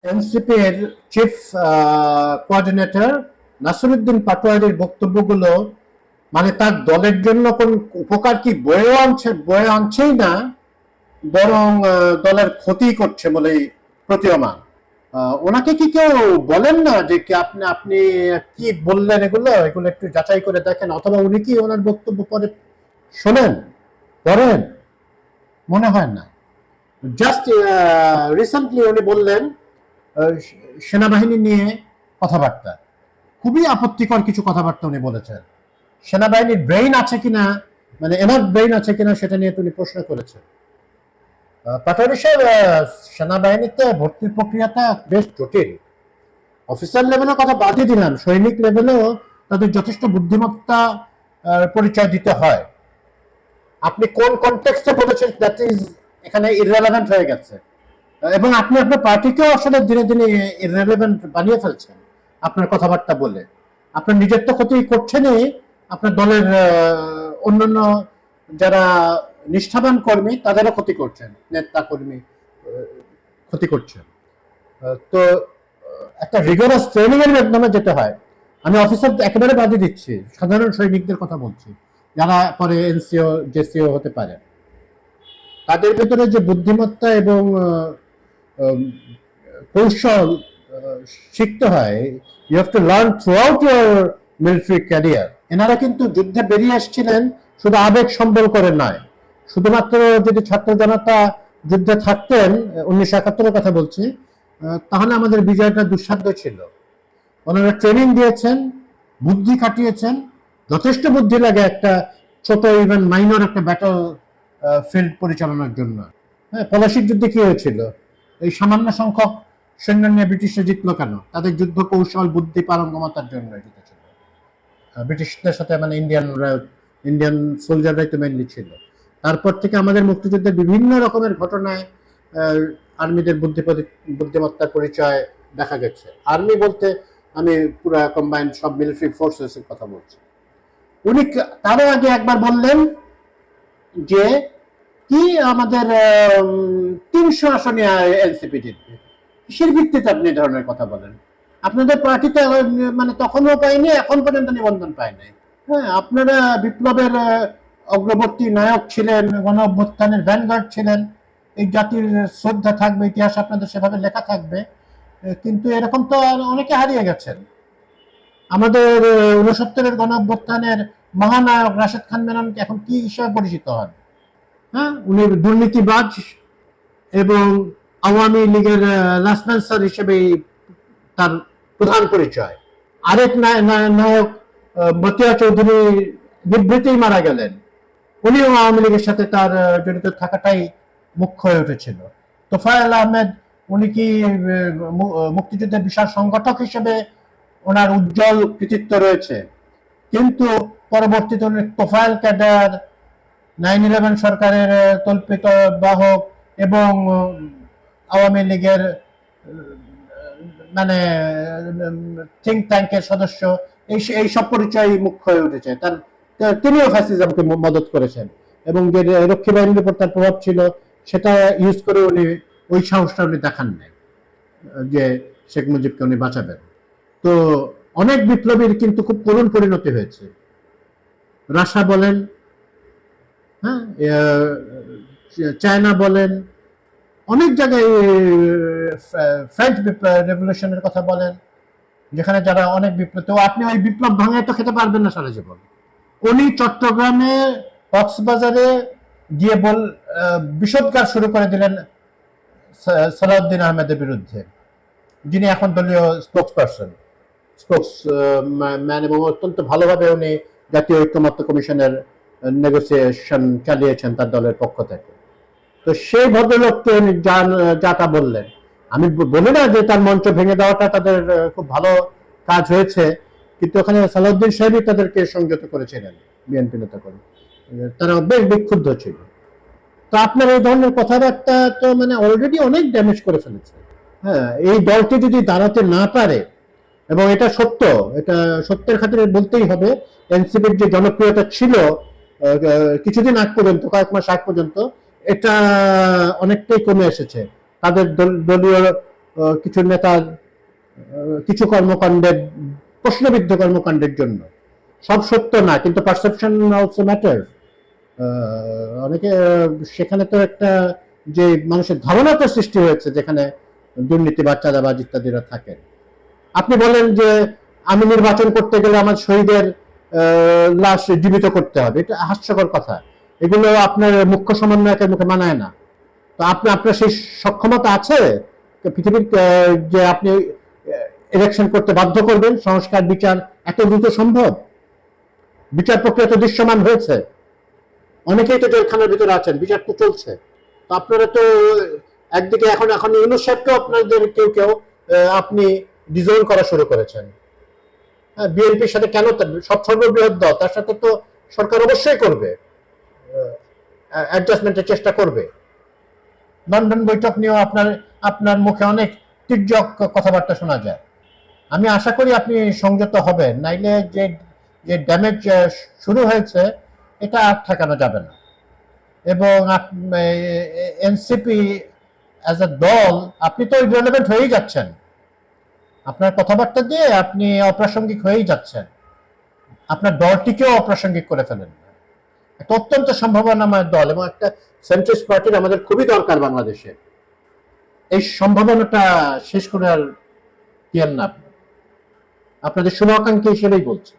এনসিপির chief coordinator Nasiruddin পাটোয়ারির বক্তব্যগুলো মানে তার দলের জন্য কোন উপকার কি বয়ে আনছেই না, বরং দলের ক্ষতি করছে বলেই প্রতীয়মান। ওনাকে কি কেউ বলেন না যে কি আপনি আপনি কি বললেন, এগুলো এগুলো একটু যাচাই করে দেখেন, অথবা উনি কি ওনার বক্তব্য পরে শোনেন, পড়েন? মনে হয় না। জাস্ট রিসেন্টলি উনি বললেন সেনাবাহিনী নিয়ে কথাবার্তা, খুবই আপত্তিকর কিছু কথাবার্তা উনি বলেছেন। সেনাবাহিনীর ব্রেইন আছে কিনা, মানে এনার ব্রেইন আছে কিনা সেটা নিয়ে তিনি প্রশ্ন করেছেন। পাটোয়ারি সাহেব, সেনাবাহিনীতে ভর্তির প্রক্রিয়াটা বেশ জটিল। অফিসার লেভেলের কথা বাদই দিলাম, সৈনিক লেভেলেও তাদের যথেষ্ট বুদ্ধিমত্তা পরিচয় দিতে হয়। আপনি কোন কনটেক্সটে বলেছেন দ্যাট ইজ এখানে ইররেলেভেন্ট হয়ে গেছে, এবং আপনি আপনার পার্টিকেও আসলে দিনে দিনে ইররেলেভেন্ট বানিয়ে ফেলছেন আপনার কথাবার্তা বলে। আপনার নিজের তো ক্ষতি করছেনই, আপনার দলের অন্যান্য যারা নিষ্ঠাবান কর্মী তাদেরও ক্ষতি করছেন, নেতা কর্মী ক্ষতি করছেন। তো একটা রিগোরাস ট্রেনিং এর মাধ্যমে যেতে হয়। আমি অফিসার একেবারে বাদে দিচ্ছি, সাধারণ সৈনিকদের কথা বলছি যারা পরে এনসিও জেসিও হতে পারে। তাদের ভেতরে যে বুদ্ধিমত্তা এবং কৌশল শিখতে হয়, you have to learn throughout your military career. এনারা কিন্তু যুদ্ধে বেরিয়ে এসেছিলেন শুধু আবেগ সম্বল করে নয়। শুধুমাত্র যদি ছাত্র জনতা যুদ্ধে থাকতেন, 1971-এর কথা বলছি, তাহলে আমাদের বিজয়টা দুঃসাধ্য ছিল। ওনারা ট্রেনিং দিয়েছেন, বুদ্ধি খাটিয়েছেন। যথেষ্ট বুদ্ধি লাগে একটা ছোট ইভেন মাইনর একটা ব্যাটল ফিল্ড পরিচালনার জন্য। হ্যাঁ, পলাশির যুদ্ধে কি হয়েছিল? এই সামান্য সংখ্যক সৈন্য নিয়ে ব্রিটিশরা জিতলো কেন? তাদের যুদ্ধ কৌশল, বুদ্ধি, পারঙ্গমতার জন্য জিতেছিল। ব্রিটিশদের সাথে মানে ইন্ডিয়ান সোলজাররাই তো মেনলি ছিল। তারপর থেকে আমাদের মুক্তিযুদ্ধের বিভিন্ন রকমের ঘটনায় আর্মিদের বুদ্ধিমত্তার পরিচয় দেখা গেছে। আর্মি বলতে আমি পুরো কম্বাইন্ড সব মিলিটারি ফোর্সেস এর কথা বলছি। উনি তারও আগে একবার বললেন যে কি আমাদের 300 আসনে এনসিপি জিতবে। কিসের ভিত্তিতে আপনি ধরনের কথা বলেন? আপনাদের পার্টিতে মানে তখনও পাইনি, এখন পর্যন্ত নিবন্ধন পায়নি। হ্যাঁ, আপনারা বিপ্লবের অগ্রবর্তী নায়ক ছিলেন, গণ অভ্যুত্থানের ভ্যানগার্ড ছিলেন। এই জাতির শ্রদ্ধা থাকবে, ইতিহাস আপনাদের সেভাবে লেখা থাকবে। কিন্তু এরকম তো অনেকে হারিয়ে গেছেন। আমাদের 69-এর গণ অভ্যুত্থানের মহানায়ক রাশেদ খান মেনন এখন কি হিসেবে পরিচিত হন? হ্যাঁ, উনি দুর্নীতিবাজ এবং আওয়ামী লীগের লাসপেন্সার হিসেবে তার প্রধান পরিচয়। আরেক নায়ক মতিয়া চৌধুরী নিভৃতেই মারা গেলেন। উনিও আওয়ামী লীগের সাথে তার জড়িত থাকাটাই মুখ্য হয়ে উঠেছিল। তোফায়েল আহমেদ, উনি কি মুক্তিযুদ্ধের বিশাল সংগঠক হিসেবে ওনার উজ্জ্বল কৃতিত্ব রয়েছে, কিন্তু পরবর্তীতে উনি তোফায়েল ক্যাডার, 9/11 সরকারের কল্পিত বাহক এবং আওয়ামী লীগের মানে থিঙ্ক ট্যাঙ্কের সদস্য, এই সব পরিচয় মুখ্য হয়ে উঠেছে তার। তিনিও ফ্যাসিজমকে মদত করেছেন এবং যে রক্ষী বাহিনীর উপর তার প্রভাব ছিল সেটা ইউজ করে উনি ওই সাহসটা উনি দেখান নাই যে শেখ মুজিবকে উনি বাঁচাবেন। তো অনেক বিপ্লবীর কিন্তু খুব করুণ পরিণতি হয়েছে। রাশা বলেন, হ্যাঁ, চায়না বলেন, অনেক জায়গায় ফ্রেঞ্চ রেভলিউশনের কথা বলেন, যেখানে যারা অনেক বিপ্লব, তো আপনি ওই বিপ্লব ভাঙায় তো খেতে পারবেন না সারা জীবন। উনি চট্টগ্রামে কক্সবাজারে গিয়ে বিষোদগার শুরু করে দিলেন সালাউদ্দিন আহমেদের বিরুদ্ধে, যিনি এখন দলীয় স্পোক্সম্যান এবং অত্যন্ত ভালোভাবে উনি জাতীয় ঐক্যমত্য কমিশনের নেগোসিয়েশন চালিয়েছেন তার দলের পক্ষ থেকে। তো সেই ভদ্রলোককে যাটা বললেন, আমি বলি না যে তার মঞ্চ ভেঙে দেওয়াটা তাদের খুব ভালো কাজ হয়েছে, কিন্তু ওখানে সালাউদ্দিন সাহেবই তাদেরকে সংযত করেছিলেন বিএনপি নেতা করে, তারা বেশ বিক্ষুব্ধ ছিল। তো আপনার এই ধরনের কথাবার্তা তো মানে অলরেডি অনেক ড্যামেজ করে ফেলেছে। হ্যাঁ, এই দলটি যদি দাঁড়াতে না পারে, এবং এটা সত্য, এটা সত্যের খাতিরে বলতেই হবে, এনসিপির যে জনপ্রিয়তা ছিল কিছুদিন আগ পর্যন্ত, কয়েক মাস আগ পর্যন্ত, এটা অনেকটাই কমে এসেছে। তাদের দলীয় কিছু নেতার কিছু কর্মকাণ্ডের, প্রশ্নবিদ্ধ কর্মকাণ্ডের জন্য। সব সত্য না, কিন্তু পারসেপশন অলসো ম্যাটার। অনেকে সেখানে তো একটা যে মানুষের ধারণাটা সৃষ্টি হয়েছে যেখানে দুর্নীতিবাজ, চাঁদাবাজ ইত্যাদিরা থাকেন। আপনি বলেন যে আমি নির্বাচন করতে গেলে আমার শহীদের লাশ জীবিত করতে হবে, এটা হাস্যকর কথা। এগুলো আপনার মুখ্য সমন্বয়কের মুখে মানায় না। তো আপনার সেই সক্ষমতা আছে পৃথিবীর যে আপনি ইলেকশন করতে বাধ্য করবেন? সংস্কার বিচার এত দ্রুত সম্ভব? বিচার প্রক্রিয়া তো দৃশ্যমান হয়েছে, অনেকেই তো জেলখানার ভিতরে আছেন, বিচার তো চলছে। তো আপনারা তো একদিকে এখন ইউনূস সাহেবকেও আপনাদের কেউ কেউ আপনি ডিজোন করা শুরু করেছেন। বিএনপির সাথে কেন, সব সর্ববৃহৎ দল, তার সাথে তো সরকার অবশ্যই করবে, অ্যাডজাস্টমেন্টের চেষ্টা করবে। লন্ডন বৈঠক নিয়েও আপনার মুখে অনেক তির্যক কথাবার্তা শোনা যায়। আমি আশা করি আপনি সংযত হবেন, নাইলে যে যে ড্যামেজ শুরু হয়েছে এটা আর ঠেকানো যাবে না। এবং এনসিপি অ্যাজ এ দল আপনি তো ইররিলেভেন্ট হয়েই যাচ্ছেন, আপনার কথাবার্তা দিয়ে আপনি অপ্রাসঙ্গিক হয়েই যাচ্ছেন, আপনার দলটিকেও অপ্রাসঙ্গিক করে ফেলেন। একটা অত্যন্ত সম্ভাবনাময় দল এবং একটা সেন্ট্রিস্ট পার্টির আমাদের খুবই দরকার বাংলাদেশে। এই সম্ভাবনাটা শেষ করে আর কি না, আপনাদের শুভাকাঙ্ক্ষী হিসেবেই বলছি।